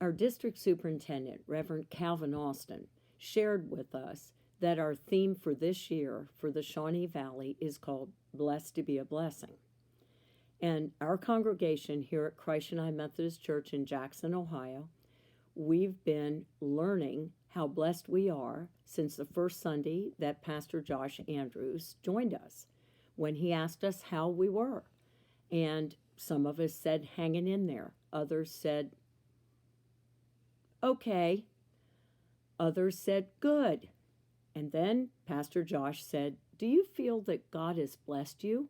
Our district superintendent, Reverend Calvin Austin, shared with us that our theme for this year for the Shawnee Valley is called Blessed to be a Blessing. And our congregation here at Christ United Methodist Church in Jackson, Ohio, we've been learning how blessed we are since the first Sunday that Pastor Josh Andrews joined us when he asked us how we were. And some of us said, hanging in there. Others said, okay. Others said, good. And then Pastor Josh said, do you feel that God has blessed you?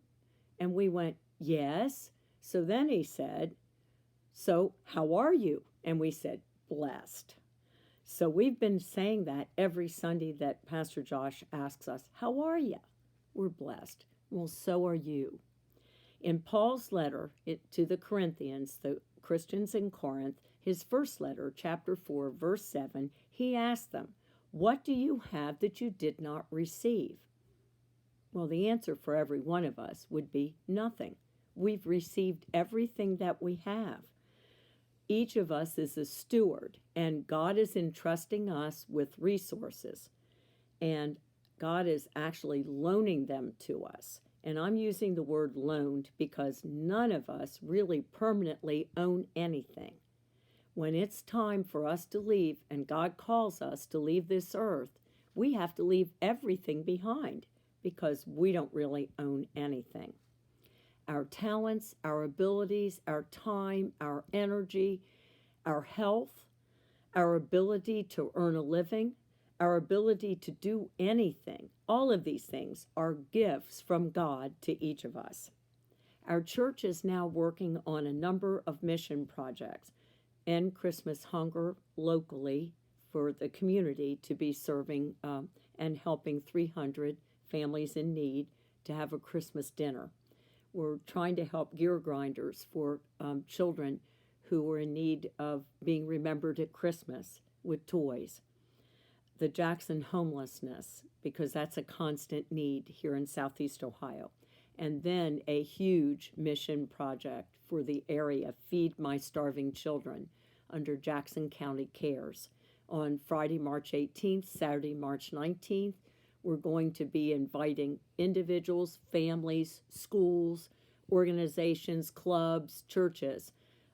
And we went, yes. So then he said, so how are you? And we said, blessed. So we've been saying that every Sunday that Pastor Josh asks us, how are you? We're blessed. Well, so are you. In Paul's letter to the Corinthians, the Christians in Corinth, his first letter, chapter 4, verse 7, he asked them, what do you have that you did not receive? Well, the answer for every one of us would be nothing. We've received everything that we have. Each of us is a steward, and God is entrusting us with resources, and God is actually loaning them to us. And I'm using the word loaned because none of us really permanently own anything. When it's time for us to leave, and God calls us to leave this earth, we have to leave everything behind because we don't really own anything. Our talents, our abilities, our time, our energy, our health, our ability to earn a living, our ability to do anything, all of these things are gifts from God to each of us. Our church is now working on a number of mission projects, End Christmas Hunger locally for the community to be serving and helping 300 families in need to have a Christmas dinner. We're trying to help gear grinders for children who are in need of being remembered at Christmas with toys. The Jackson homelessness, because that's a constant need here in Southeast Ohio. And then a huge mission project for the area, Feed My Starving Children, under Jackson County Cares. On Friday, March 18th, Saturday, March 19th, we're going to be inviting individuals, families, schools, organizations, clubs, churches,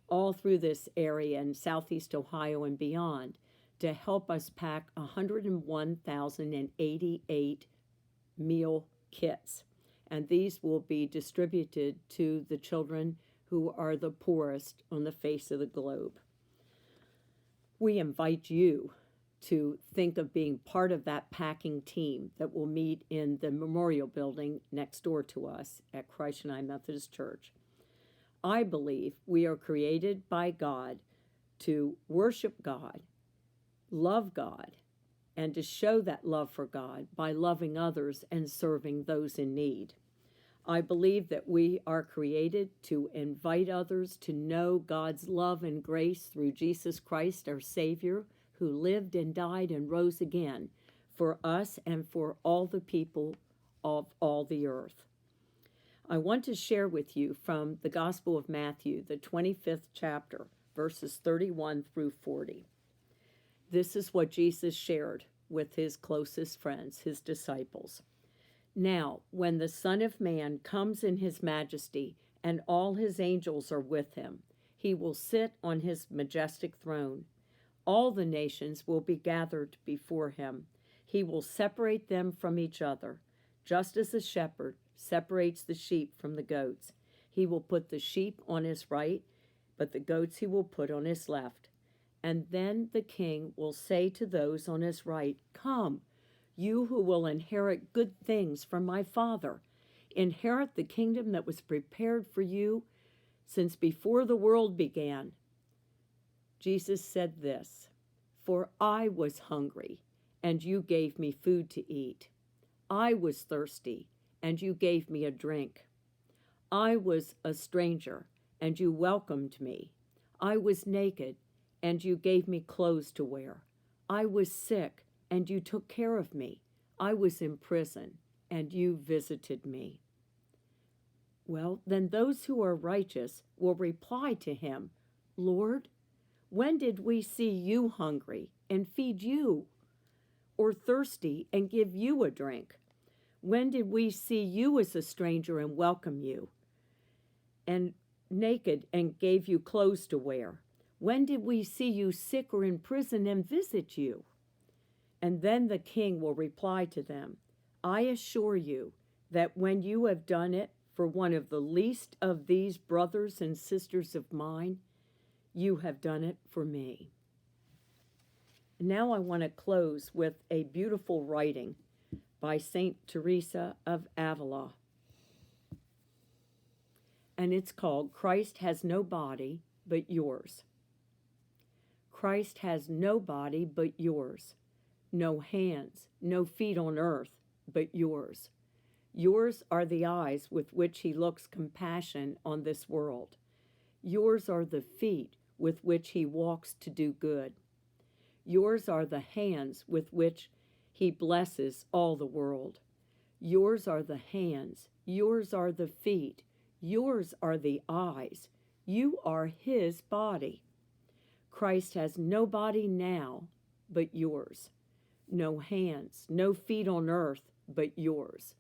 all through this area in Southeast Ohio and beyond to help us pack 101,088 meal kits. And these will be distributed to the children who are the poorest on the face of the globe. We invite you to think of being part of that packing team that will meet in the memorial building next door to us at Christ United Methodist Church. I believe we are created by God to worship God, love God, and to show that love for God by loving others and serving those in need. I believe that we are created to invite others to know God's love and grace through Jesus Christ, our Savior, who lived and died and rose again for us and for all the people of all the earth. I want to share with you from the Gospel of Matthew, the 25th chapter, verses 31 through 40. This is what Jesus shared with his closest friends, his disciples. Now, when the Son of Man comes in his majesty and all his angels are with him, he will sit on his majestic throne. All the nations will be gathered before him. He will separate them from each other, just as a shepherd separates the sheep from the goats. He will put the sheep on his right, but the goats he will put on his left. And then the king will say to those on his right, come, you who will inherit good things from my Father. Inherit the kingdom that was prepared for you since before the world began. Jesus said this, for I was hungry, and you gave me food to eat. I was thirsty, and you gave me a drink. I was a stranger, and you welcomed me. I was naked, and you gave me clothes to wear. I was sick, and you took care of me. I was in prison, and you visited me. Well, then those who are righteous will reply to him, Lord, When did we see you hungry and feed you, or thirsty and give you a drink? When did we see you as a stranger and welcome you, and naked and gave you clothes to wear? When did we see you sick or in prison and visit you?" And then the king will reply to them, "I assure you that when you have done it for one of the least of these brothers and sisters of mine, you have done it for me." Now I want to close with a beautiful writing by Saint Teresa of Avila. And it's called "Christ Has No Body But Yours." Christ has no body but yours, no hands, no feet on earth but yours. Yours are the eyes with which he looks compassion on this world. Yours are the feet with which he walks to do good. Yours are the hands with which he blesses all the world. Yours are the hands, yours are the feet, yours are the eyes. You are his body. Christ has no body now but yours, no hands, no feet on earth but yours.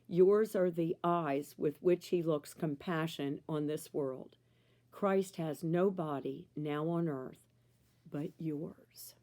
Yours are the eyes with which he looks compassion on this world. Christ has no body now on earth but yours.